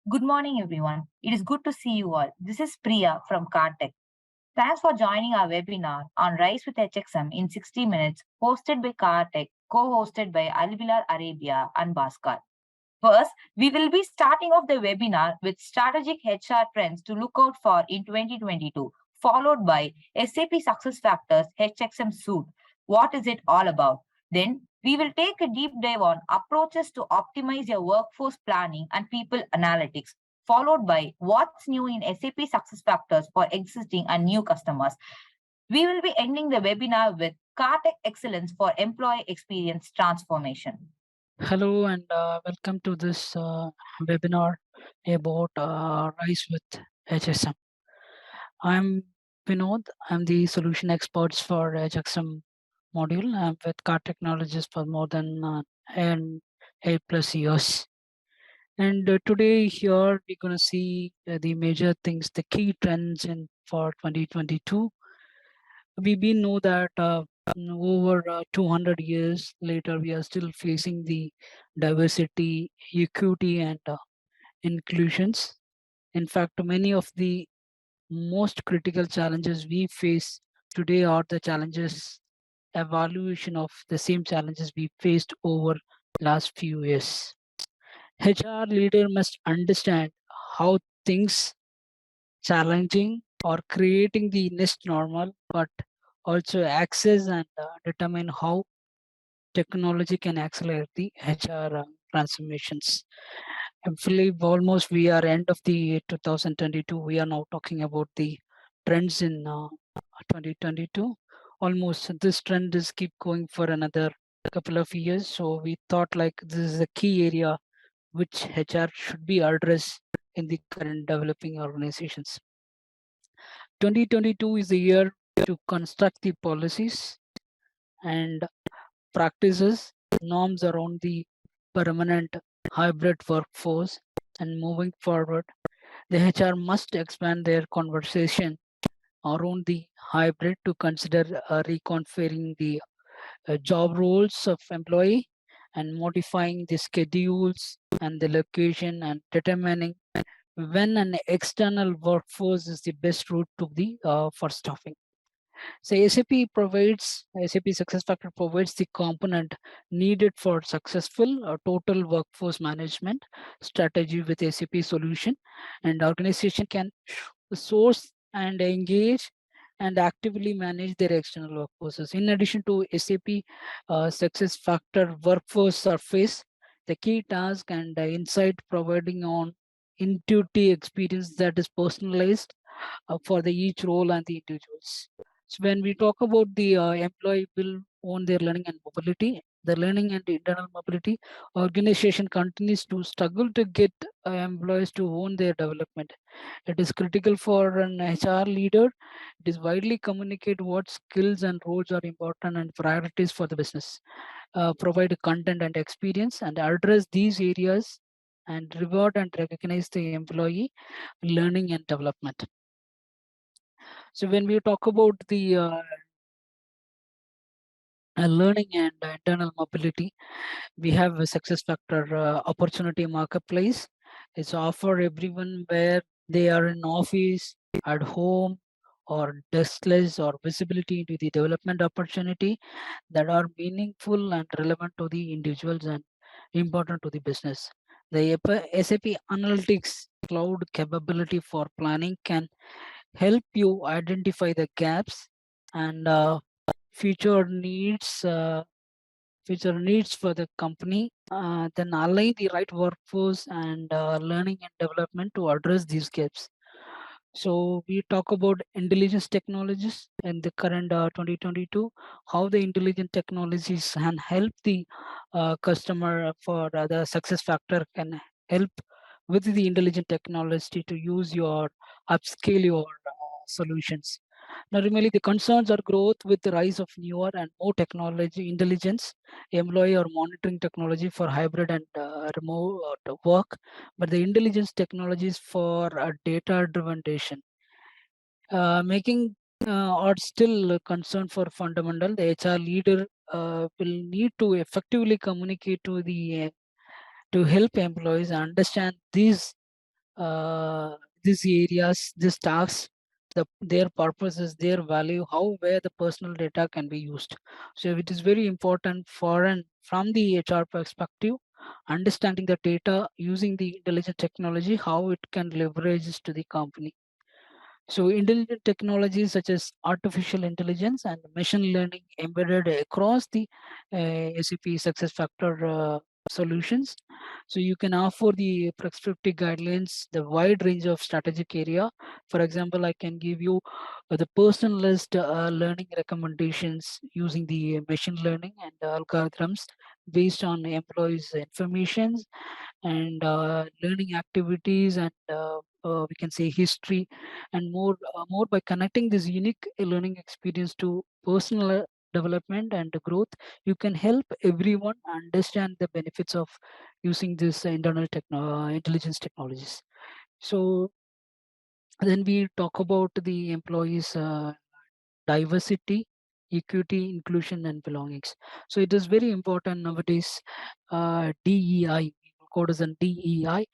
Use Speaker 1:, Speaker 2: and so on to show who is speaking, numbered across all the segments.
Speaker 1: Good morning, everyone. It is good to see you all. This is Priya from KaarTech. Thanks for joining our webinar on Rise with HXM in 60 minutes, hosted by KaarTech, co-hosted by Alvilar Arabia and Bhaskar. First, we will be starting off the webinar with strategic HR trends to look out for in 2022, followed by SAP SuccessFactors HXM Suite. What is it all about? Then, we will take a deep dive on approaches to optimize your workforce planning and people analytics, followed by what's new in SAP SuccessFactors for existing and new customers. We will be ending the webinar with KaarTech Excellence for Employee Experience Transformation.
Speaker 2: Hello and welcome to this webinar about Rise with HSM. I'm Vinodh. I'm the solution experts for HXM module. I'm with Car Technologies for more than 8+ years. And today here we're going to see the major things, the key trends in for 2022. We know that over 200 years later, we are still facing the diversity, equity, and inclusions. In fact, many of the most critical challenges we face today are the challenges, evaluation of the same challenges we faced over last few years. HR leader must understand how things challenging or creating the next normal, but also access and determine how technology can accelerate the HR transformations. I believe almost we are end of the 2022. We are now talking about the trends in 2022. Almost this trend is keep going for another couple of years. So we thought like this is a key area which HR should be addressed in the current developing organizations. 2022 is the year to construct the policies and practices, norms around the permanent hybrid workforce. And moving forward, the HR must expand their conversation around the hybrid to consider reconfiguring the job roles of employee and modifying the schedules and the location and determining when an external workforce is the best route to the for staffing. So SAP SuccessFactors provides the component needed for successful total workforce management strategy with SAP solution, and organization can source and engage and actively manage their external workforces. In addition to SAP SuccessFactors Workforce Surface, the key task and insight providing on intuitive experience that is personalized for the each role and the individuals. So when we talk about the employee will own their learning and mobility, the learning and internal mobility, organization continues to struggle to get employees to own their development. It is critical for an HR leader. It is widely communicate what skills and roles are important and priorities for the business. Provide content and experience and address these areas and reward and recognize the employee learning and development. So when we talk about the learning and internal mobility, we have a success factor opportunity marketplace. It's offer everyone where they are in office, at home, or deskless or visibility into the development opportunity that are meaningful and relevant to the individuals and important to the business. The SAP Analytics cloud capability for planning can help you identify the gaps and future needs future needs for the company, then align the right workforce and learning and development to address these gaps. So we talk about intelligence technologies in the current 2022, how the intelligent technologies can help the customer for the success factor can help with the intelligent technology to use your upscale your solutions. Now, remaining the concerns are growth with the rise of newer and more technology intelligence, employee or monitoring technology for hybrid and remote work, but the intelligence technologies for data-driven decision, making are still a concern for fundamental. The HR leader will need to effectively communicate to the to help employees understand these these areas, these tasks, their purposes, their value, how where the personal data can be used. So it is very important for and from the HR perspective, understanding the data using the intelligent technology, how it can leverage to the company. So intelligent technologies such as artificial intelligence and machine learning embedded across the SAP SuccessFactor solutions. So you can offer the prescriptive guidelines, the wide range of strategic area. For example, I can give you the personalized learning recommendations using the machine learning and algorithms based on employees' information and learning activities and we can say history and more by connecting this unique learning experience to personal development and growth. You can help everyone understand the benefits of using this intelligence technologies. So then we talk about the employees diversity, equity, inclusion, and belongings. So it is very important nowadays. DEI, code as in DEI,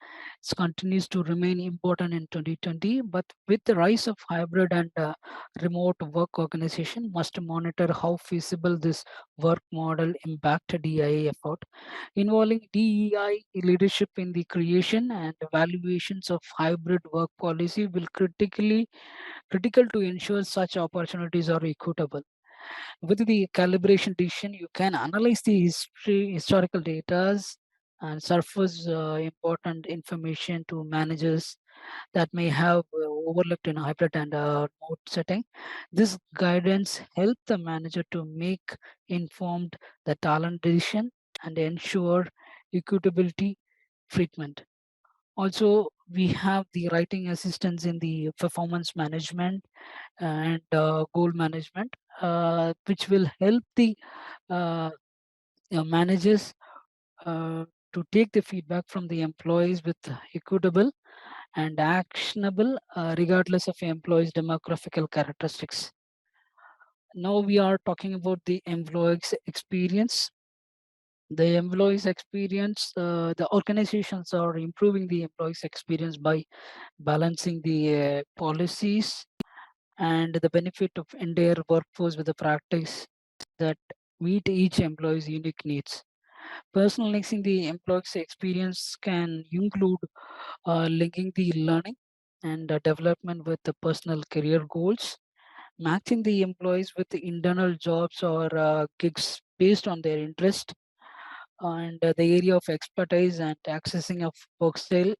Speaker 2: continues to remain important in 2020. But with the rise of hybrid and remote work, organization must monitor how feasible this work model impact DEI effort, involving DEI leadership in the creation and evaluations of hybrid work policy will critical to ensure such opportunities are equitable. With the calibration decision, you can analyze the historical data and surface important information to managers that may have overlooked in hybrid and remote setting. This guidance help the manager to make informed the talent decision and ensure equitability treatment. Also, we have the writing assistance in the performance management and goal management, which will help the uh, managers to take the feedback from the employees with equitable and actionable, regardless of employees' demographical characteristics. Now we are talking about the employees' experience. The employees' experience, the organizations are improving the employees' experience by balancing the policies and the benefit of entire workforce with the practice that meet each employee's unique needs. Personalizing the employee's experience can include linking the learning and development with the personal career goals, matching the employees with the internal jobs or gigs based on their interest and the area of expertise and accessing of work style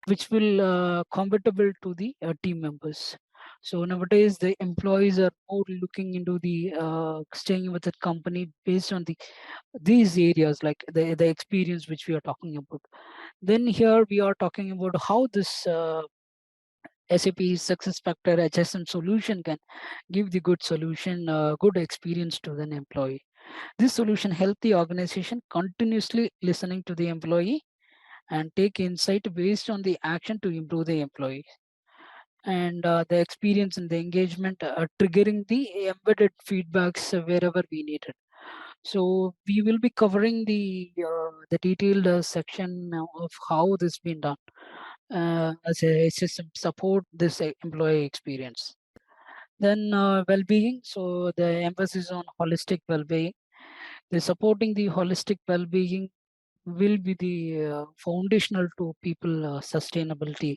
Speaker 2: which will compatible to the team members. So nowadays the employees are more looking into the staying with the company based on these areas like the experience which we are talking about. Then here we are talking about how this SAP SuccessFactor HXM solution can give the good solution, good experience to an employee. This solution help the organization continuously listening to the employee and take insight based on the action to improve the employee and the experience and the engagement, triggering the embedded feedbacks wherever we need it. So we will be covering the detailed section of how this been done as a system support this employee experience. Then well-being. So the emphasis on holistic well-being. The supporting the holistic well-being will be the foundational to people sustainability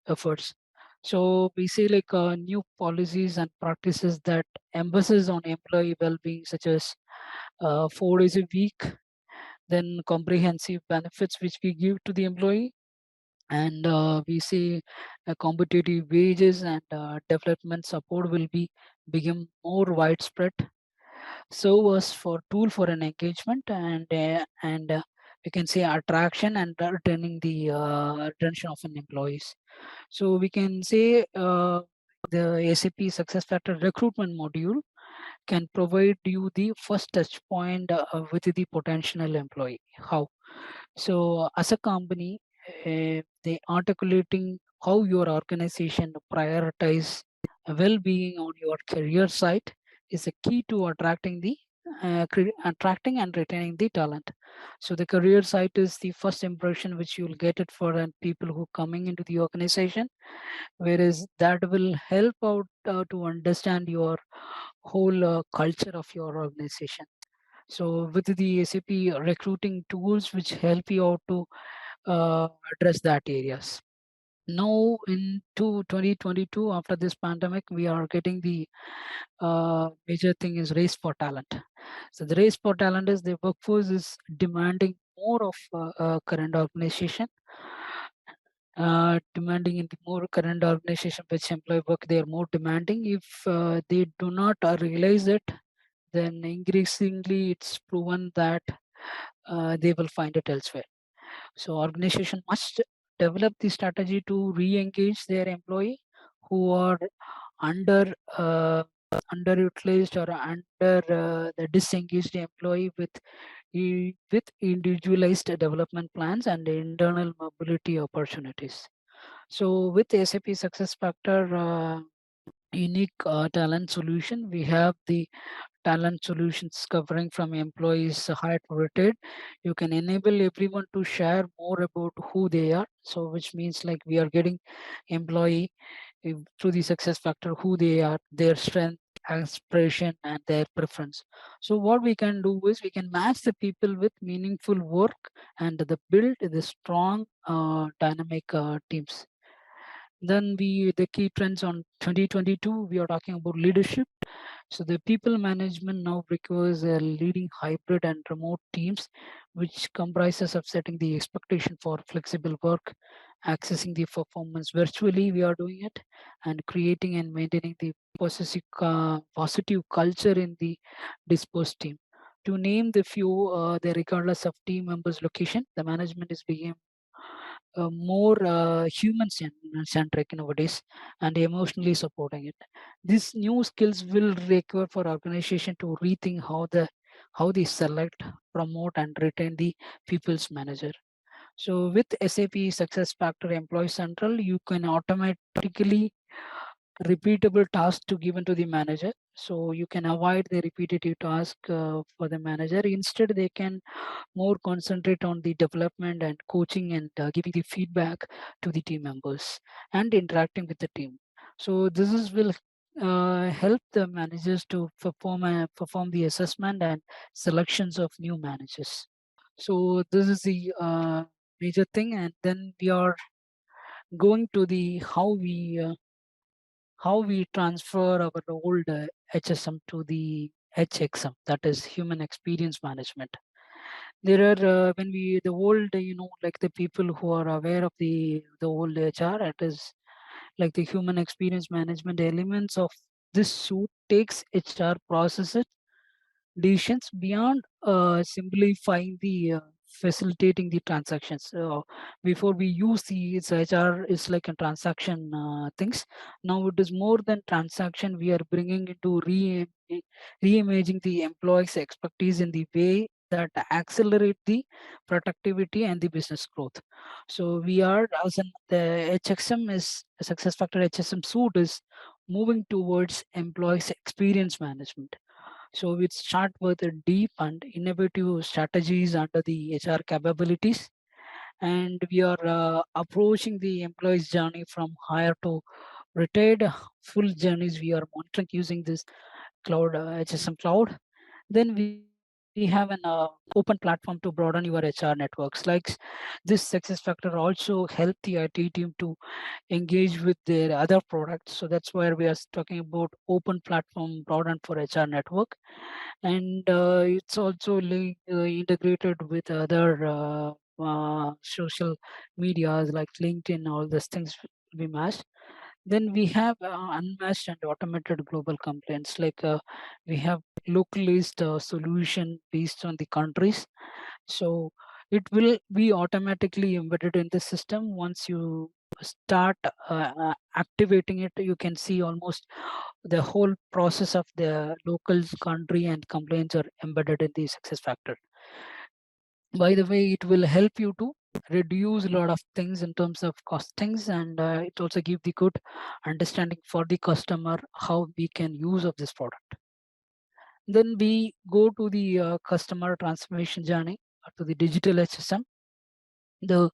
Speaker 2: efforts. So we see like new policies and practices that emphasis on employee well-being, such as 4 days a week, then comprehensive benefits which we give to the employee, and we see competitive wages and development support will be become more widespread. So as for tool for an engagement and we can say attraction and returning the retention of an employees. So we can say the SAP SuccessFactors recruitment module can provide you the first touch point with the potential employee. How? So as a company, they articulating how your organization prioritize well-being on your career site is a key to attracting the attracting and retaining the talent. So the career site is the first impression which you'll get it for people who coming into the organization, whereas that will help out to understand your whole culture of your organization. So with the SAP recruiting tools which help you out to address that areas. Now into 2022, after this pandemic, we are getting the major thing is race for talent. So the race for talent is the workforce is demanding more of current organization, demanding in the more current organization which employee work, they are more demanding. If they do not realize it, then increasingly it's proven that they will find it elsewhere. So organization must develop the strategy to re-engage their employee who are under underutilized or under the disengaged employee with individualized development plans and internal mobility opportunities. So with SAP SuccessFactor unique talent solution, we have the talent solutions covering from employees hired to retired. You can enable everyone to share more about who they are. So which means like we are getting employee through the success factor who they are, their strength, aspiration, and their preference. So what we can do is we can match the people with meaningful work and the build the strong dynamic teams. Then the key trends on 2022, we are talking about leadership. So the people management now requires a leading hybrid and remote teams, which comprises of setting the expectation for flexible work, accessing the performance virtually, we are doing it, and creating and maintaining the positive culture in the dispersed team. To name the few, the regardless of team members' location, the management is being more human centric nowadays and emotionally supporting it. These new skills will require for organization to rethink how they select, promote, and retain the people's manager. So with SAP SuccessFactor Employee Central, you can automatically repeatable tasks to given to the manager. So you can avoid the repetitive task for the manager. Instead, they can more concentrate on the development and coaching and giving the feedback to the team members and interacting with the team. So this is will help the managers to perform the assessment and selections of new managers. So this is the major thing, and then we are going to the how we transfer our old HSM to the HXM, that is human experience management. There are when we the old like the people who are aware of the old HR, it is like the human experience management elements of this suit takes HR processes decisions beyond simplifying the facilitating the transactions. So before we use the it's HR is like a transaction things. Now it is more than transaction. We are bringing into reimaging the employees' expertise in the way that accelerate the productivity and the business growth. So we are as in the HXM is success factor HSM suite is moving towards employees experience management. So we start with a deep and innovative strategies under the HR capabilities, and we are approaching the employee's journey from hire to retired full journeys. We are monitoring using this cloud HSM cloud. Then we have an open platform to broaden your HR networks. Like this success factor also help the IT team to engage with their other products. So that's where we are talking about open platform broadened for HR network, and it's also integrated with other social medias like LinkedIn. All these things will be matched. Then we have unmatched and automated global complaints. Like we have localized solution based on the countries. So it will be automatically embedded in the system. Once you start activating it, you can see almost the whole process of the local country and complaints are embedded in the success factor. By the way, it will help you to reduce a lot of things in terms of costings, and it also give the good understanding for the customer how we can use of this product. Then we go to the customer transformation journey, to the digital HSM. The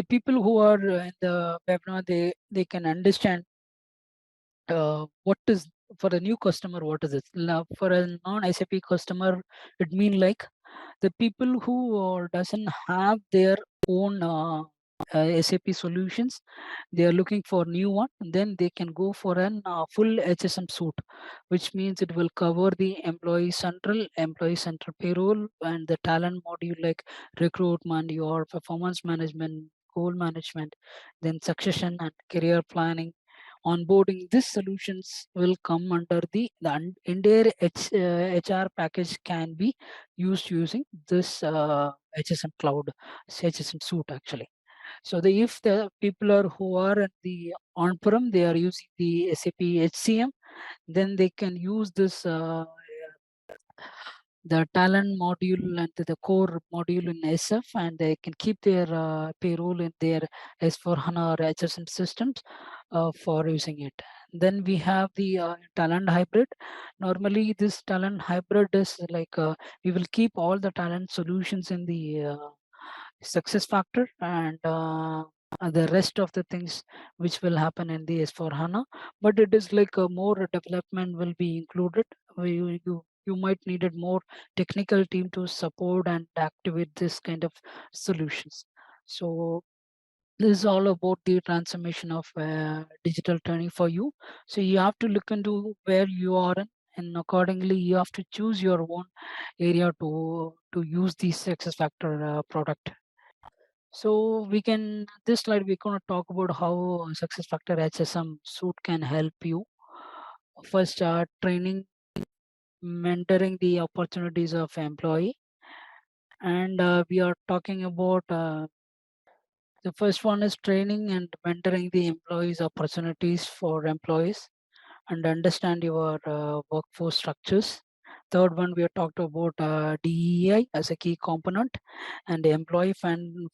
Speaker 2: people who are in the webinar, they can understand what is, for a new customer, what is it. Now, for a non-SAP customer, it mean like the people who doesn't have their own SAP solutions, they are looking for new one. Then they can go for an full HSM suite, which means it will cover the employee central payroll, and the talent module like recruitment, your performance management, goal management, then succession and career planning, onboarding. These solutions will come under the entire HR package can be used using this HSM cloud, HSM suite actually. So if the people are who are at the on-prem, they are using the SAP HCM, then they can use this the talent module and the core module in SF, and they can keep their payroll in their S4HANA or HSM systems for using it. Then we have the talent hybrid. Normally, this talent hybrid is like we will keep all the talent solutions in the success factor, and the rest of the things which will happen in the S4 HANA. But it is like a more development will be included. You might needed more technical team to support and activate this kind of solutions. So this is all about the transformation of digital training for you. So you have to look into where you are in, and accordingly you have to choose your own area to use the success factor product. So we can, this slide we're going to talk about how SuccessFactor HSM Suite can help you. First, training, mentoring the opportunities of employee, and we are talking about the first one is training and mentoring the employees opportunities for employees and understand your workforce structures. Third one, we have talked about DEI as a key component and employee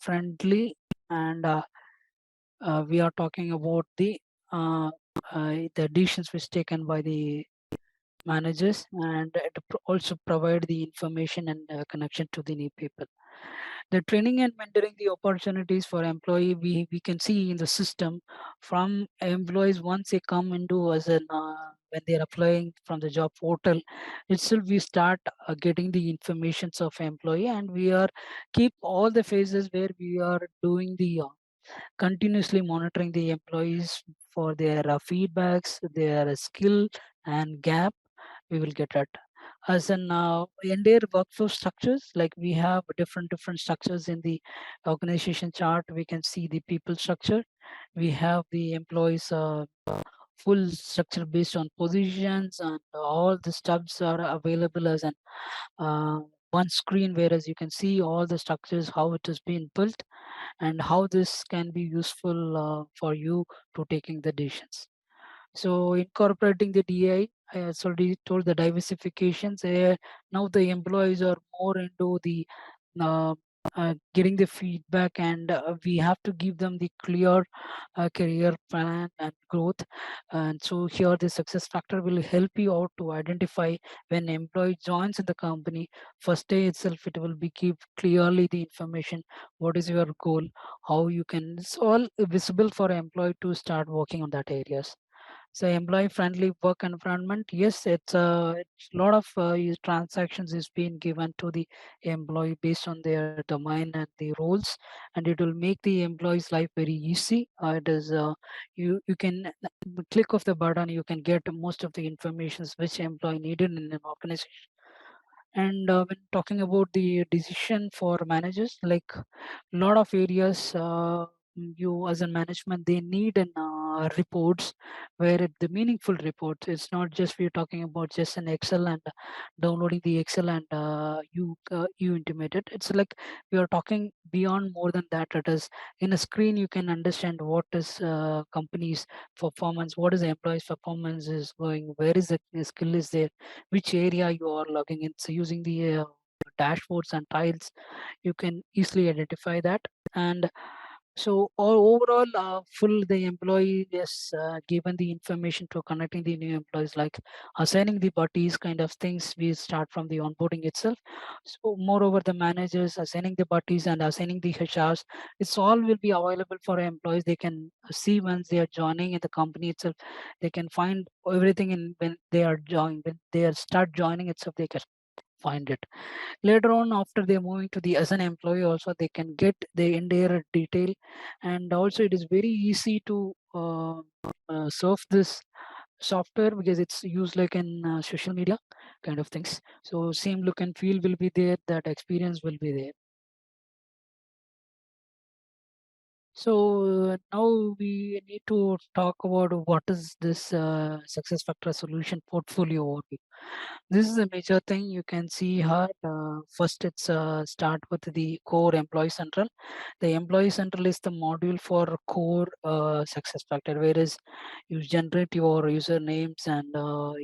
Speaker 2: friendly, and we are talking about uh, the decisions which taken by the managers, and it also provide the information and connection to the new people. The training and mentoring the opportunities for employee, we can see in the system from employees once they come into as an when they are applying from the job portal itself, we start getting the informations of employee, and we are keep all the phases where we are doing the continuously monitoring the employees for their feedbacks, their skill and gap. We will get at as in entire workforce structures, like we have different structures in the organization chart. We can see the people structure. We have the employees full structure based on positions, and all the stubs are available as an uh, one screen, whereas you can see all the structures, how it has been built, and how this can be useful for you to taking the decisions. So incorporating the DI, I already told the diversifications. Now the employees are more into the uh, getting the feedback, and we have to give them the clear career plan and growth. And so here the success factor will help you out to identify when employee joins in the company. First day itself, it will be give clearly the information. What is your goal? How you can, it's all visible for employee to start working on that areas. So employee friendly work environment, yes, it's a lot of transactions is being given to the employee based on their domain and the roles, and it will make the employee's life very easy. It is you can click of the button, you can get most of the information which employee needed in an organization. And when talking about the decision for managers, like a lot of areas, you as a management, they need an reports where the meaningful reports. It's not just we're talking about just an Excel and downloading the Excel and you intimate it. It's like we are talking beyond more than that. It is in a screen you can understand what is company's performance, what is the employee's performance is going, where is the skill is there, which area you are logging in. So using the dashboards and tiles, you can easily identify that. And So overall, full the employee is given the information to connecting the new employees, like assigning the buddies kind of things. We start from the onboarding itself. So moreover, the managers assigning the buddies and assigning the HRs, it's all will be available for employees. They can see once they are joining in the company itself. They can find everything in when they are when they are start joining itself. They can find it later on after they're moving to the as an employee. Also they can get the entire detail, and also it is very easy to surf this software because it's used like in social media kind of things. So same look and feel will be there, that experience will be there. So now we need to talk about what is this success factor solution portfolio overview. This is a major thing you can see here. First, it's start with the core employee central. The employee central is the module for core success factor, whereas you generate your usernames and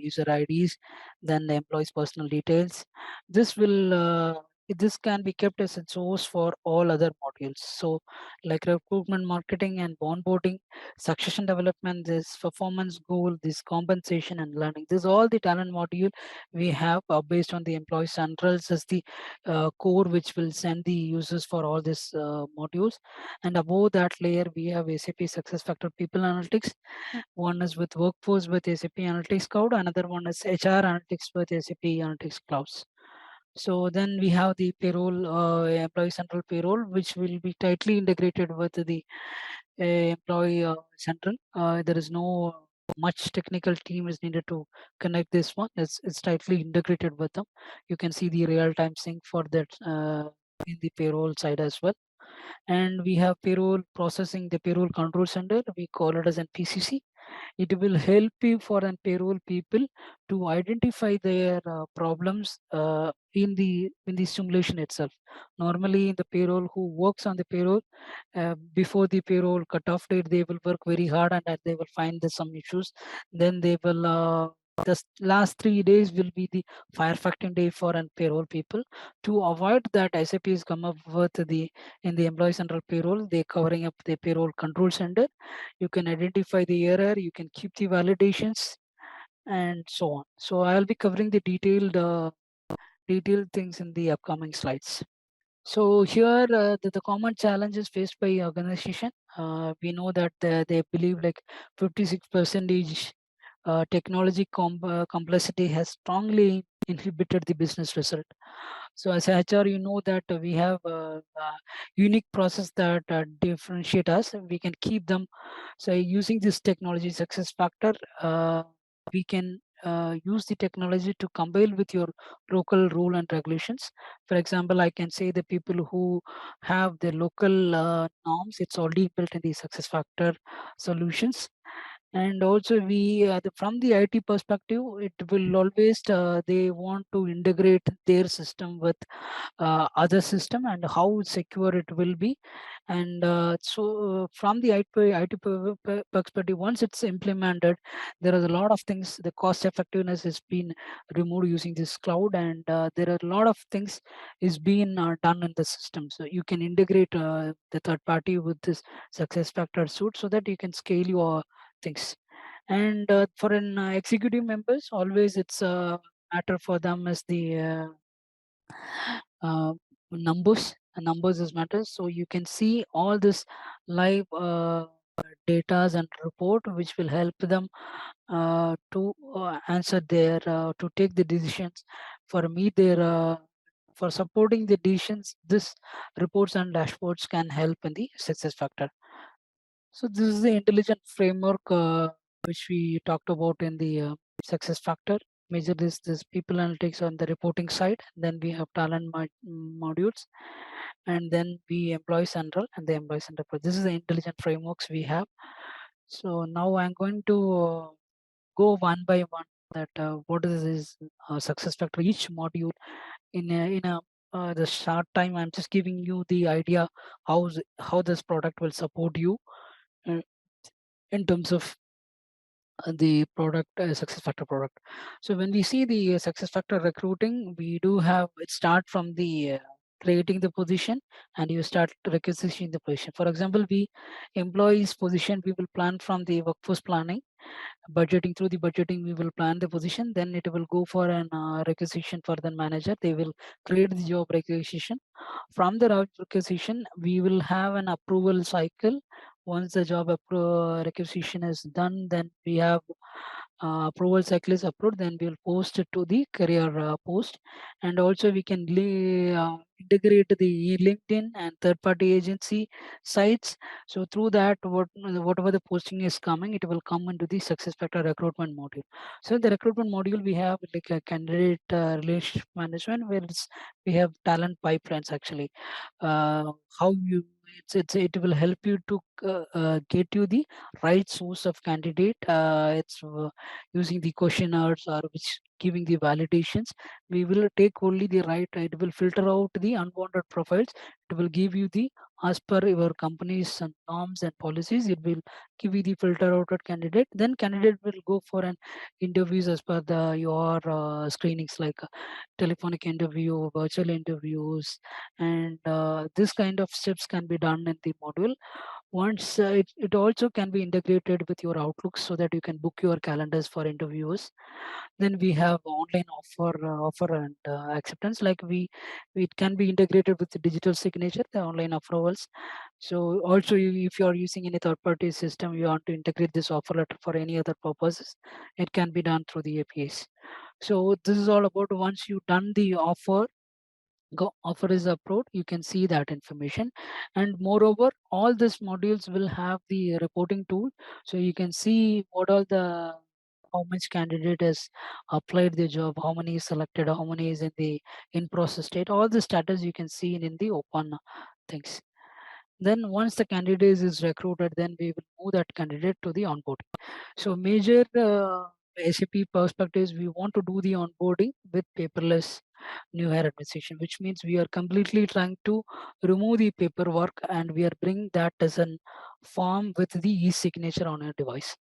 Speaker 2: user IDs, then the employee's personal details. This will this can be kept as a source for all other modules. So like recruitment, marketing, and onboarding, succession development, this performance goal, this compensation and learning. This all the talent module we have based on the employee centrals as the core which will send the users for all these modules. And above that layer we have SAP SuccessFactors People Analytics. One is with Workforce with SAP Analytics Cloud, another one is HR Analytics with SAP Analytics Clouds. So then we have the payroll, employee central payroll, which will be tightly integrated with the employee central. There is no much technical team is needed to connect this one. It's tightly integrated with them. You can see the real time sync for that in the payroll side as well. And we have payroll processing, the payroll control center. We call it as an PCC. It will help you for an payroll people to identify their problems in the simulation itself. Normally in the payroll, who works on the payroll before the payroll cutoff date, they will work very hard, and they will find the some issues. Then they will last 3 days will be the firefighting day for an payroll people. To avoid that, SAP has come up with the in the employee central payroll, they covering up the payroll control center. You can identify the error, you can keep the validations, and so on. So I'll be covering the detailed things in the upcoming slides. So here the common challenges faced by organization. We know that they believe like 56 percentage technology complexity has strongly inhibited the business result. So as HR, you know that we have unique process that differentiate us. We can keep them. So using this technology success factor, we can use the technology to compile with your local rule and regulations. For example, I can say the people who have the local norms, it's already built in the success factor solutions. And also we from the IT perspective, it will always they want to integrate their system with other system and how secure it will be. And from the perspective, once it's implemented, there is a lot of things, the cost effectiveness has been removed using this cloud, and there are a lot of things is being done in the system. So you can integrate the third party with this success factor suite so that you can scale your things. And for an executive members, always it's a matter for them is the uh, numbers is matters. So you can see all this live datas and report which will help them to answer their to take the decisions, for meet their for supporting the decisions. This reports and dashboards can help in the success factor. So this is the intelligent framework which we talked about in the success factor. Major this people analytics on the reporting side. Then we have talent modules, and then we employee central and the employee center. This is the intelligent frameworks we have. So now I'm going to go one by one that what is this success factor, each module in a the short time. I'm just giving you the idea how this product will support you uh, in terms of the product success factor product. So when we see the success factor recruiting, we do have it start from the creating the position, and you start requisitioning the position. For example, we employees position, we will plan from the workforce planning, budgeting. Through the budgeting we will plan the position, then it will go for an requisition for the manager. They will create the job requisition. From the requisition we will have an approval cycle. Once the job requisition is done, then we have approval cycle is approved, then we will post it to the career post. And also we can integrate the LinkedIn and third party agency sites. So through that, whatever the posting is coming, it will come into the success factor recruitment module. So in the recruitment module we have like a candidate relationship management, where we have talent pipelines actually. How you it will help you to get you the right source of candidate. It's using the questionnaires or which giving the validations. We will take only the right, it will filter out the unwanted profiles. It will give you the, as per your company's norms and policies, it will give you the filter out candidate. Then candidate will go for an interviews as per the your screenings, like telephonic interview, virtual interviews, and this kind of steps can be done in the module. Once it also can be integrated with your Outlook, so that you can book your calendars for interviews. Then we have online offer and acceptance, like it can be integrated with the digital signature, the online approvals. So also if you are using any third party system, you want to integrate this offer letter for any other purposes, it can be done through the APIs. So this is all about, once you done the offer, offer is approved, you can see that information. And moreover, all these modules will have the reporting tool, so you can see what are the, how much candidate has applied the job, how many is selected, how many is in the in process state. All the status you can see in the open things. Then once the candidate is recruited, then we will move that candidate to the onboarding. So major SAP perspectives, we want to do the onboarding with paperless new hire administration, which means we are completely trying to remove the paperwork, and we are bringing that as an form with the e-signature on your device,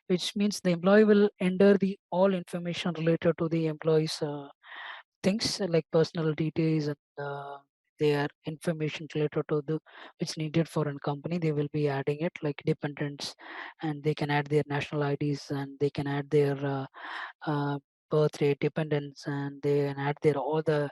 Speaker 2: which means the employee will enter the all information related to the employee's things, like personal details and their information related to the which needed for a company. They will be adding it, like dependents, and they can add their national IDs, and they can add their uh, birth rate, dependents, and they can add their all the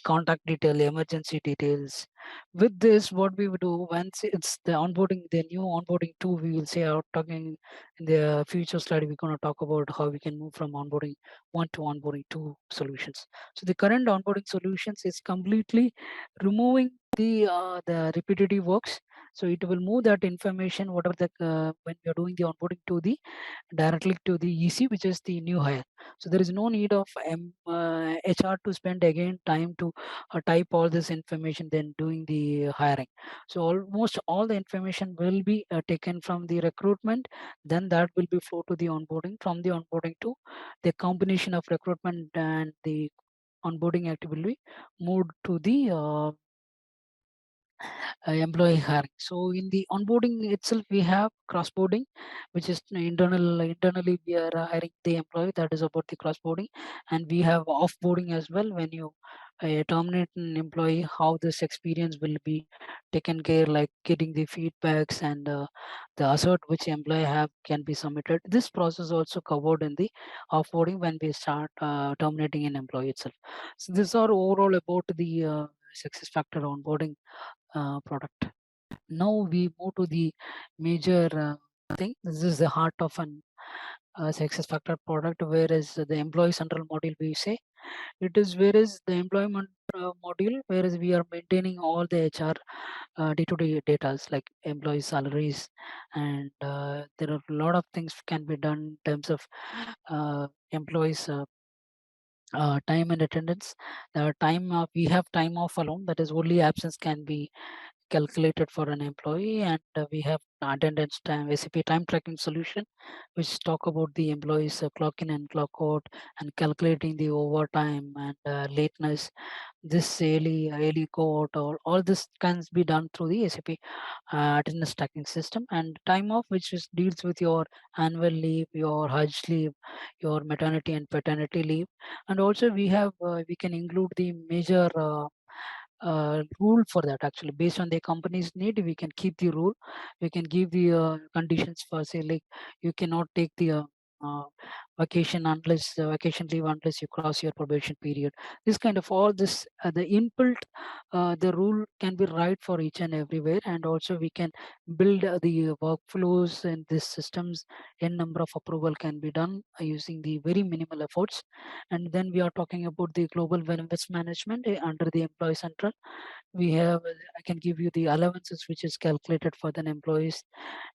Speaker 2: contact detail, emergency details. With this, what we would do, once it's the onboarding, the new onboarding two, we will say out talking in the future slide, we're going to talk about how we can move from onboarding one to onboarding two solutions. So the current onboarding solutions is completely removing the repetitive works. So it will move that information, whatever the when you're doing the onboarding to the directly to the EC, which is the new hire. So there is no need of HR to spend again time to type all this information, then doing the hiring. So almost all the information will be taken from the recruitment, then that will be flow to the onboarding. From the onboarding to the combination of recruitment and the onboarding activity moved to the employee hiring. So in the onboarding itself, we have cross-boarding, which is internally we are hiring the employee. That is about the cross-boarding, and we have off-boarding as well. When you terminate an employee, how this experience will be taken care, like getting the feedbacks and the assert which employee have can be submitted. This process also covered in the off-boarding when we start terminating an employee itself. So this are overall about the success factor onboarding product. Now we move to the major thing. This is the heart of an success factor product, whereas the employee central module we say it is, whereas the employment module, whereas we are maintaining all the HR day-to-day data like employee salaries, and there are a lot of things can be done in terms of employees time and attendance. Time we have time off alone, that is only absence can be calculated for an employee, and we have attendance time, SAP time tracking solution, which talk about the employees clock in and clock out, and calculating the overtime and lateness. This early go out, all this can be done through the SAP attendance tracking system. And time off, which is deals with your annual leave, your Hajj leave, your maternity and paternity leave. And also we have we can include the major rule for that. Actually, based on the company's need, we can keep the rule. We can give the conditions for, say, like, you cannot take the uh, vacation leave unless you cross your probation period. This kind of all this, the inbuilt, the rule can be right for each and everywhere. And also we can build the workflows and these systems. In number of approval can be done using the very minimal efforts. And then we are talking about the global benefits management under the employee central. We have, I can give you the allowances which is calculated for the employees,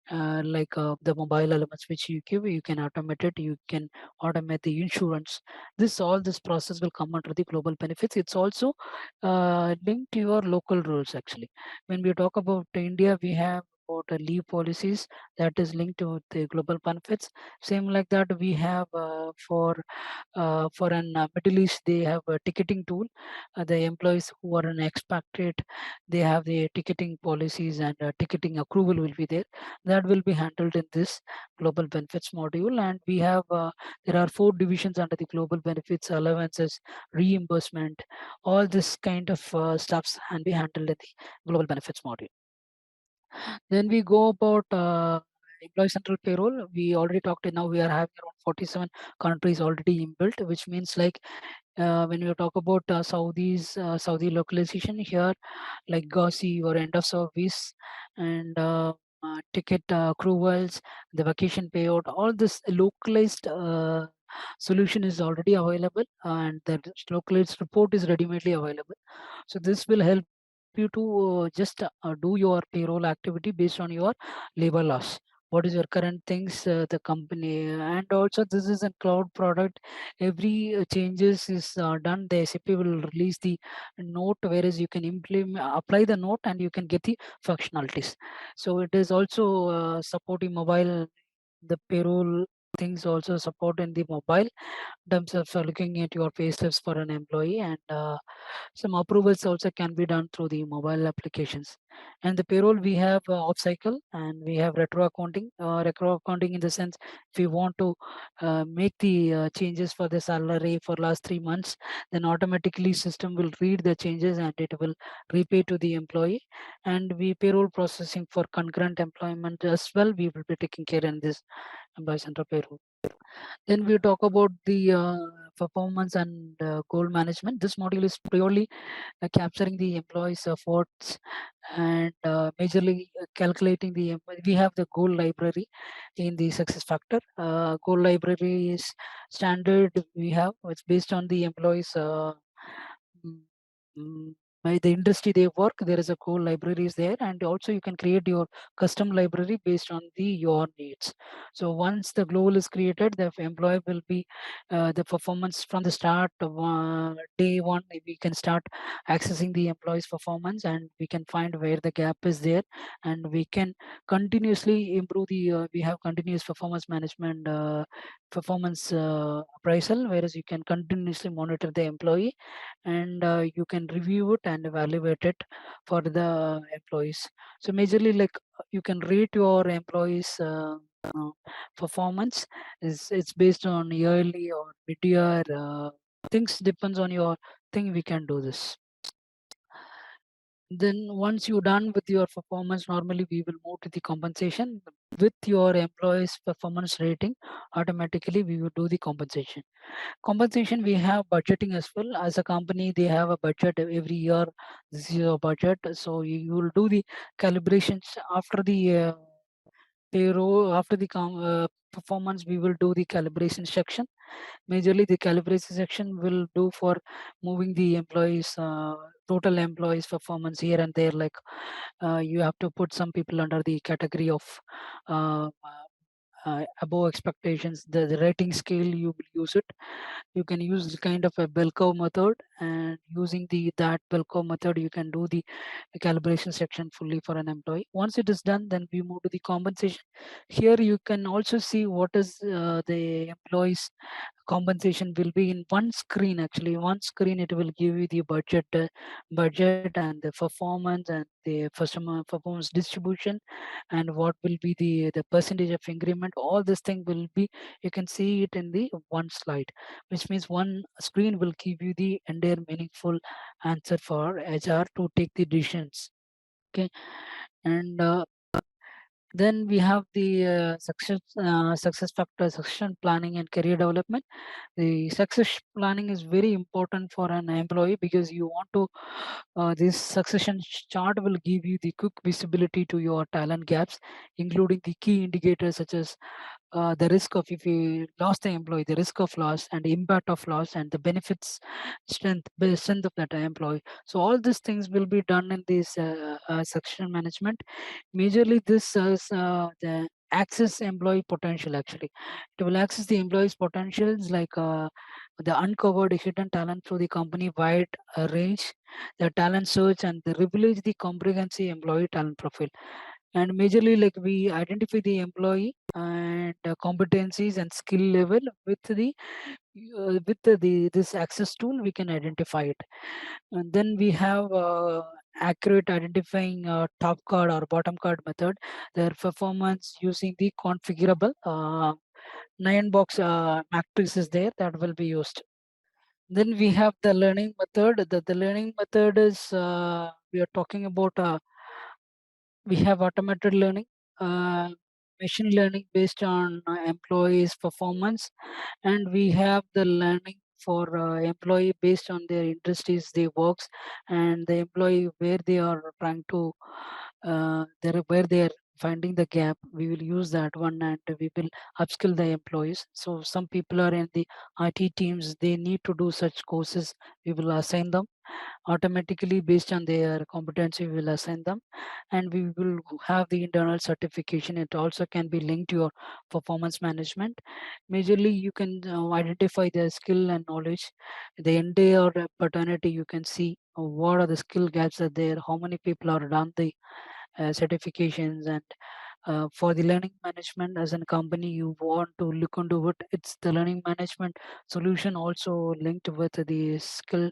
Speaker 2: like the mobile elements which you give, you can automate it, you can automate the insurance. This process will come under the global benefits. It's also linked to your local rules. Actually, when we talk about India, we have about leave policies that is linked to the global benefits. Same like that we have for an Middle East, they have a ticketing tool. The employees who are an expatriate, they have the ticketing policies, and ticketing approval will be there. That will be handled in this global benefits module. And we have there are 4 divisions under the global benefits: allowances, reimbursement. All this kind of stuffs can be handled in the global benefits module. Then we go about employee central payroll. We already talked. Now we are having around 47 countries already inbuilt, which means like when you talk about Saudi localization here, like GOSI or end of service, and ticket accruals, the vacation payout, all this localized solution is already available, and the localized report is ready-madely available. So this will help you to just do your payroll activity based on your labor laws. What is your current things, the company, and also this is a cloud product. Every changes is done, the SAP will release the note, whereas you can apply the note and you can get the functionalities. So it is also supporting mobile. The payroll things also support in the mobile in terms of looking at your pay stubs for an employee. And some approvals also can be done through the mobile applications. And the payroll, we have off cycle and we have retro accounting. Retro accounting in the sense, if you want to make the changes for the salary for last 3 months, then automatically system will read the changes and it will repay to the employee. And we payroll processing for concurrent employment as well, we will be taking care in this employee center payroll. Then we talk about the performance and goal management. This module is purely capturing the employees' efforts and majorly calculating the. We have the goal library in the success factor. Goal library is standard. We have it's based on the employees. Mm, mm, by the industry they work, there is a core library is there, and also you can create your custom library based on the your needs. So once the goal is created, the employee will be the performance from the start of day one. We can start accessing the employee's performance, and we can find where the gap is there, and we can continuously improve the. We have continuous performance management, performance appraisal, whereas you can continuously monitor the employee, and you can review it and evaluate it for the employees. So majorly, like, you can rate your employees performance is it's based on yearly or mid-year things, depends on your thing. We can do this. Then once you're done with your performance, normally we will move to the compensation. With your employees performance rating, automatically we will do the compensation. We have budgeting as well. As a company, they have a budget every year. This is your budget, so you will do the calibrations after the payroll. After the performance, we will do the calibration section. Majorly the calibration section will do for moving the employees total employees performance here and there. Like you have to put some people under the category of uh, above expectations. The rating scale, you will use it. You can use kind of a bell curve method, and using the that bell curve method, you can do the calibration section fully for an employee. Once it is done, then we move to the compensation. Here you can also see what is the employees compensation will be in one screen. Actually, one screen it will give you the budget and the performance and the customer performance distribution, and what will be the percentage of increment. All this thing will be, you can see it in the one slide, which means one screen will give you the entire meaningful answer for HR to take the decisions. Okay, and then we have the success factor succession planning and career development. The success planning is very important for an employee, because you want to this succession chart will give you the quick visibility to your talent gaps, including the key indicators such as the risk of, if you lost the employee, the risk of loss and the impact of loss, and the benefits strength of that employee. So all these things will be done in this succession management. Majorly this is the access employee potential. Actually, it will access the employees potentials, like the uncovered hidden talent through the company wide range, the talent search, and the privilege the comprehensive employee talent profile. And majorly, like, we identify the employee and competencies and skill level with the this access tool, we can identify it. And then we have accurate identifying top card or bottom card method, their performance using the configurable 9 box matrix is there that will be used. Then we have the learning method. The learning method is we are talking about we have automated learning, uh, machine learning based on employees' performance, and we have the learning for employee based on their industries they works, and the employee where they are trying to where they are finding the gap. We will use that one, and we will upskill the employees. So some people are in the IT teams, they need to do such courses, we will assign them automatically based on their competency. We will assign them, and we will have the internal certification. It also can be linked to your performance management. Majorly, you can identify the skill and knowledge, the entire paternity. You can see what are the skill gaps are there, how many people are done the certifications. And for the learning management, as a company you want to look into it, it's the learning management solution also linked with the skill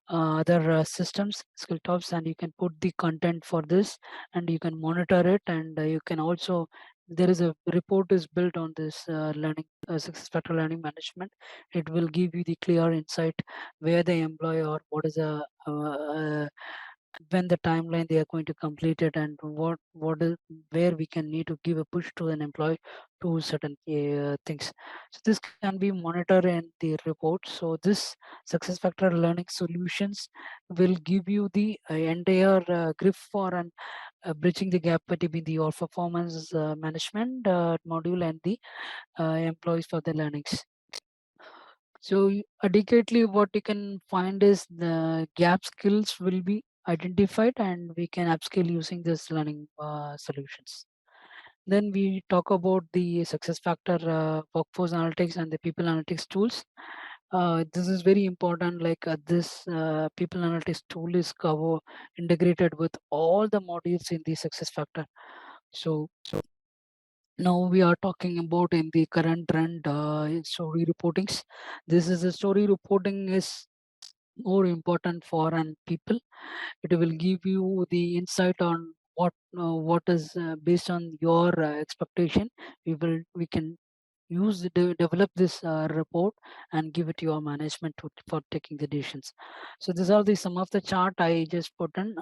Speaker 2: other systems, skill tops, and you can put the content for this, and you can monitor it. And you can also, there is a report is built on this learning success factor learning management. It will give you the clear insight where the employee, or what is a when the timeline they are going to complete it, and what is where we can need to give a push to an employee to certain things. So this can be monitored in the report. So this success factor learning solutions will give you the entire grip for and bridging the gap between the your performance management module and the employees for the learnings. So adequately, what you can find is the gap skills will be identified, and we can upskill using this learning solutions. Then we talk about the success factor workforce analytics and the people analytics tools. This is very important. Like this people analytics tool is cover integrated with all the modules in the success factor. So now we are talking about in the current trend story reportings. This is a story reporting is more important for an people. It will give you the insight on what is based on your expectation. We can develop this report and give it to your management for taking the decisions. So these are the some of the chart I just put in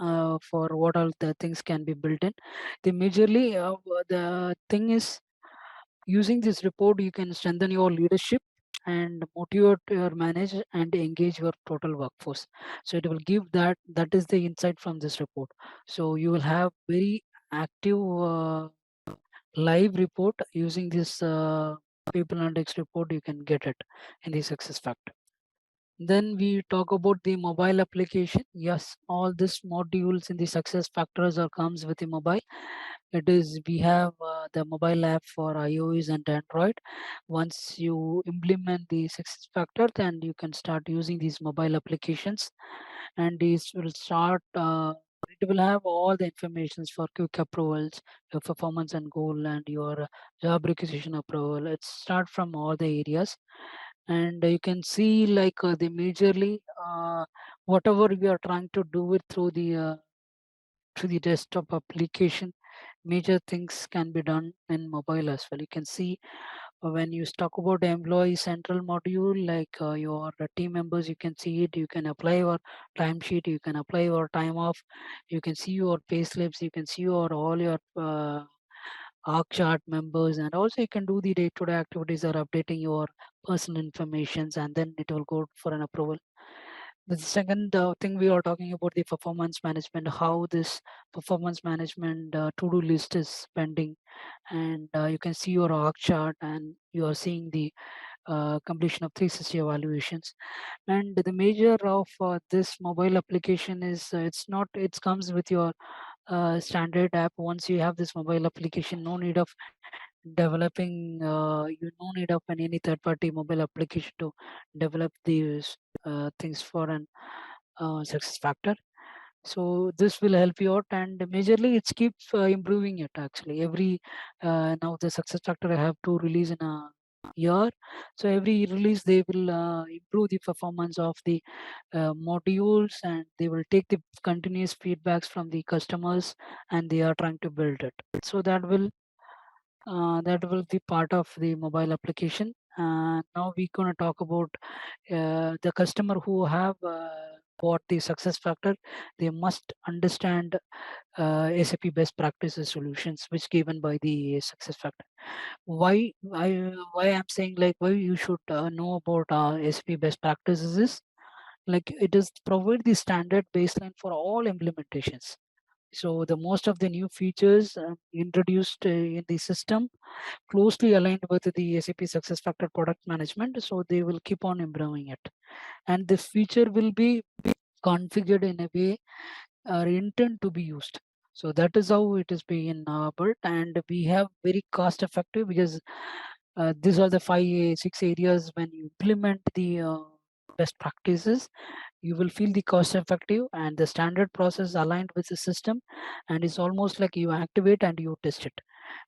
Speaker 2: for what all the things can be built in. The majorly the thing is, using this report, you can strengthen your leadership and motivate your manager and engage your total workforce. So it will give that is the insight from this report. So you will have very active live report using this people analytics report. You can get it in the success factor. Then we talk about the mobile application. Yes, all these modules in the success factors are comes with the mobile. It is we have the mobile app for iOS and Android. Once you implement the success factor, then you can start using these mobile applications, and these will start. It will have all the informations for quick approvals, your performance and goal, and your job requisition approval. It start from all the areas. And you can see like the majorly whatever we are trying to do it through the desktop application, major things can be done in mobile as well. You can see when you talk about the employee central module, like your team members, you can see it. You can apply your timesheet, you can apply your time off, you can see your pay slips, you can see your all your org chart members, and also you can do the day-to-day activities or updating your personal informations, and then it will go for an approval. The second thing we are talking about the performance management, how this performance management to-do list is pending, and you can see your org chart, and you are seeing the completion of 360 evaluations. And the major of this mobile application is it's not, it comes with your standard app. Once you have this mobile application, no need of developing you no need of any third party mobile application to develop these things for an success factor. So this will help you out, and majorly it keeps improving it actually. Every now the success factor I have to release in a year, so every release they will improve the performance of the modules, and they will take the continuous feedbacks from the customers, and they are trying to build it. So that will be part of the mobile application. Now we're going to talk about the customer who have bought the success factor. They must understand SAP Best Practices Solutions, which given by the success factor. Why I'm saying like why you should know about SAP Best Practices is like it is provide the standard baseline for all implementations. So the most of the new features introduced in the system closely aligned with the SAP SuccessFactors product management. So they will keep on improving it, and the feature will be configured in a way are intent to be used. So that is how it is being built, and we have very cost effective, because these are the six areas when you implement the best practices, you will feel the cost effective and the standard process aligned with the system, and it's almost like you activate and you test it.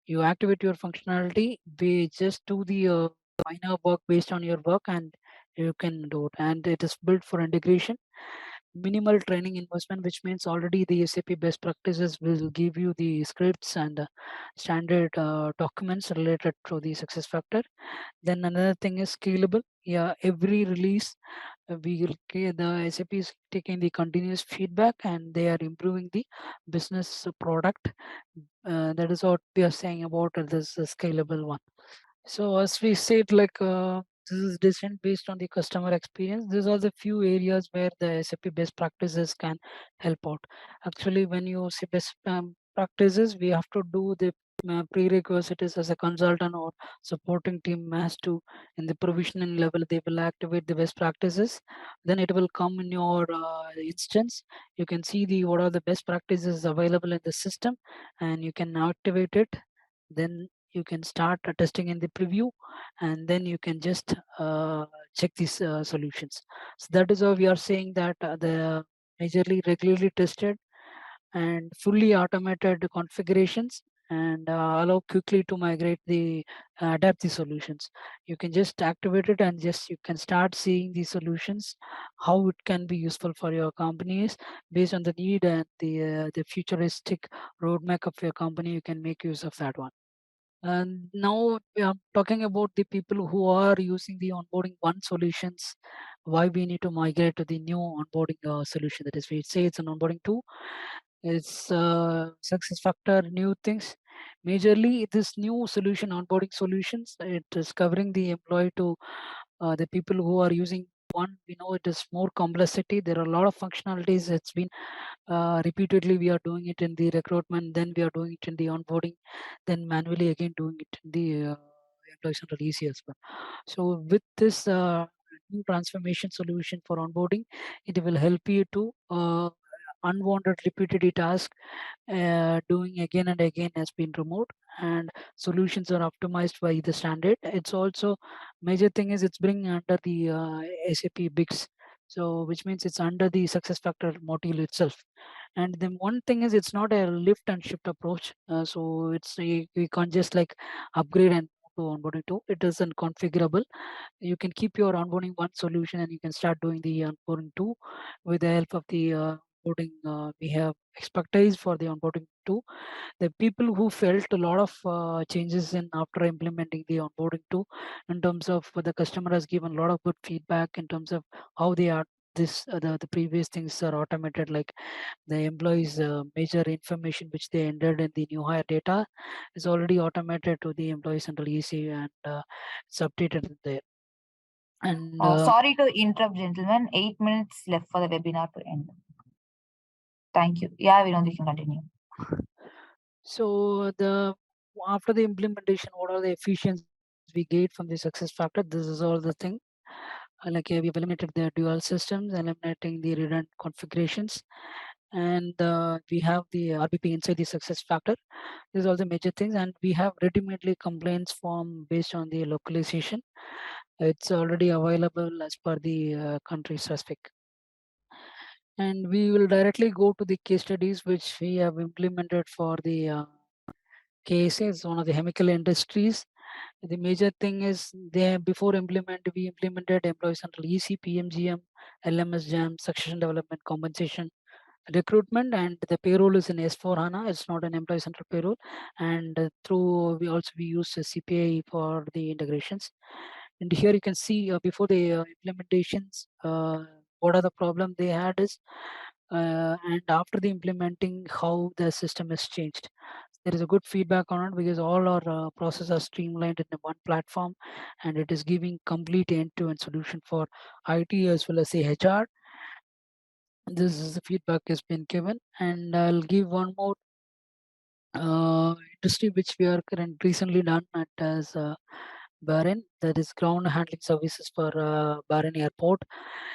Speaker 2: You activate your functionality, we just do the minor work based on your work, and you can do it, and it is built for integration, minimal training investment, which means already the SAP best practices will give you the scripts and standard documents related to the success factor. Then another thing is scalable. Yeah, every release the SAP is taking the continuous feedback, and they are improving the business product. That is what we are saying about this scalable one. So as we said, like this is designed based on the customer experience. These are the few areas where the SAP best practices can help out. Actually, when you say best practices, we have to do the prerequisites as a consultant or supporting team has to, in the provisioning level, they will activate the best practices. Then it will come in your instance. You can see the what are the best practices available in the system, and you can activate it. Then you can start testing in the preview, and then you can just check these solutions. So that is how we are saying that the majorly regularly tested and fully automated configurations, and allow quickly to migrate the adapt the solutions. You can just activate it, and just you can start seeing the solutions, how it can be useful for your companies based on the need and the futuristic roadmap of your company. You can make use of that one. And now we are talking about the people who are using the onboarding one solutions, why we need to migrate to the new onboarding solution. That is, we say it's an onboarding two. It's success factor new things. Majorly, this new solution, onboarding solutions, it is covering the employee to the people who are using one. We know it is more complexity. There are a lot of functionalities. It's been repeatedly we are doing it in the recruitment, then we are doing it in the onboarding, then manually again doing it in the employee central EC as well. So with this new transformation solution for onboarding, it will help you to unwanted repetitive task doing again and again has been removed, and solutions are optimized by the standard. It's also major thing is it's bringing under the SAP bigs, so which means it's under the success factor module itself. And then one thing is it's not a lift and shift approach, so we can't just like upgrade and to onboarding 2. It isn't configurable. You can keep your onboarding 1 solution and you can start doing the onboarding 2 with the help of the onboarding. We have expertise for the onboarding 2. The people who felt a lot of changes in after implementing the onboarding 2, in terms of the customer has given a lot of good feedback in terms of how they are the previous things are automated, like the employees major information which they entered in the new hire data is already automated to the employee central EC, and it's updated there. And
Speaker 1: Sorry to interrupt, gentlemen. 8 minutes left for the webinar to end. Thank you. Yeah, Vinodh, you can continue.
Speaker 2: so the after the implementation, what are the efficiencies we get from the success factor? This is all the thing. Like we have eliminated the dual systems, eliminating the redundant configurations, and we have the RBP inside the success factor. These are all the major things, and we have ready-made complaints form based on the localization. It's already available as per the country specific. And we will directly go to the case studies which we have implemented for the cases, one of the chemical industries. The major thing is they before we implemented employee central EC, PMGM, LMS Jam, succession development, compensation, recruitment, and the payroll is in S4 HANA. It's not an employee central payroll. And through we use CPI for the integrations. And here you can see before the implementations, what are the problem they had is, and after the implementing, how the system has changed. There is a good feedback on it because all our processes are streamlined in one platform, and it is giving complete end-to-end solution for IT as well as the HR. This is the feedback has been given, and I'll give one more industry which we are recently done at as Bahrain, that is ground handling services for Bahrain airport.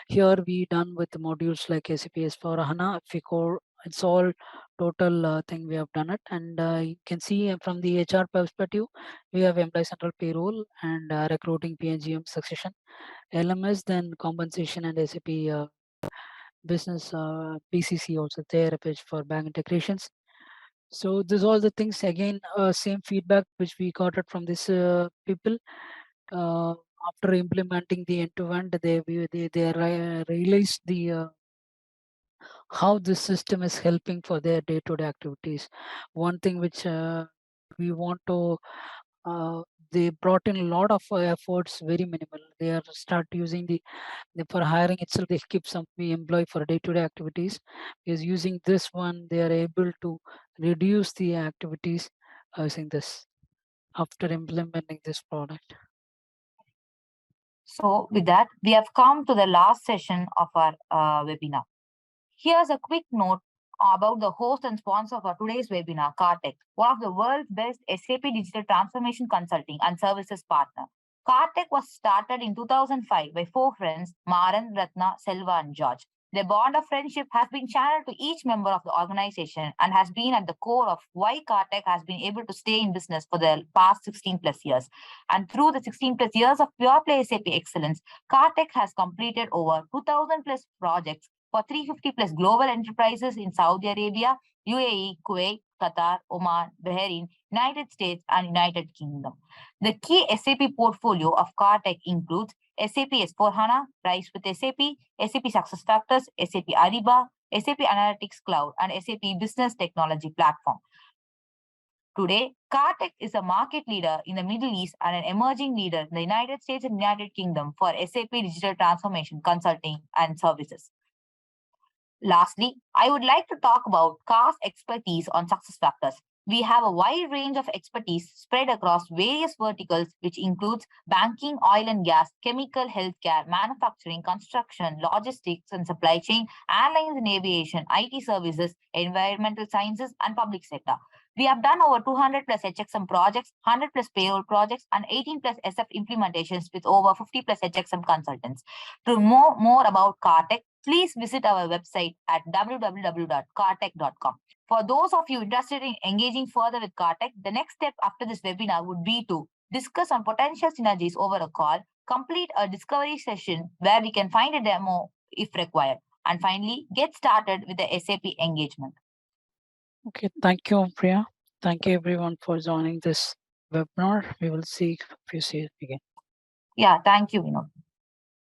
Speaker 2: Here we done with modules like SAP S4 HANA, FICO. It's all total thing we have done it, and you can see from the HR perspective, we have employee central payroll and recruiting, PNGM, succession, LMS, then compensation, and SAP business PCC also there for bank integrations. So this all the things again, same feedback which we got it from this people. Uh, After implementing the end-to-end, they realized the how this system is helping for their day-to-day activities. One thing which we want to they brought in a lot of efforts, very minimal. They are start using for hiring itself. They keep some employee for day-to-day activities. Is using this one, they are able to reduce the activities using this after implementing this product.
Speaker 1: So with that, we have come to the last session of our webinar. Here's a quick note about the host and sponsor for today's webinar, KaarTech, one of the world's best SAP digital transformation consulting and services partner. KaarTech was started in 2005 by four friends, Maran, Ratna, Selva, and George. Their bond of friendship has been channeled to each member of the organization and has been at the core of why KaarTech has been able to stay in business for the past 16 plus years. And through the 16 plus years of pure play SAP excellence, KaarTech has completed over 2,000 plus projects for 350 plus global enterprises in Saudi Arabia, UAE, Kuwait, Qatar, Oman, Bahrain, United States, and United Kingdom. The key SAP portfolio of KaarTech includes SAP S4HANA, RISE with SAP, SAP SuccessFactors, SAP Ariba, SAP Analytics Cloud, and SAP Business Technology Platform. Today, KaarTech is a market leader in the Middle East and an emerging leader in the United States and United Kingdom for SAP digital transformation consulting and services. Lastly, I would like to talk about Kaar's expertise on SuccessFactors. We have a wide range of expertise spread across various verticals, which includes banking, oil and gas, chemical, healthcare, manufacturing, construction, logistics and supply chain, airlines and aviation, IT services, environmental sciences, and public sector. We have done over 200 plus HXM projects, 100 plus payroll projects, and 18 plus SF implementations with over 50 plus HXM consultants. To know more about KaarTech, please visit our website at www.kaartech.com. For those of you interested in engaging further with KaarTech, the next step after this webinar would be to discuss on potential synergies over a call, complete a discovery session where we can find a demo if required, and finally get started with the SAP engagement.
Speaker 2: Okay, thank you, Priya. Thank you everyone for joining this webinar. We will see if you see it again.
Speaker 1: Yeah, thank you, Vinodh.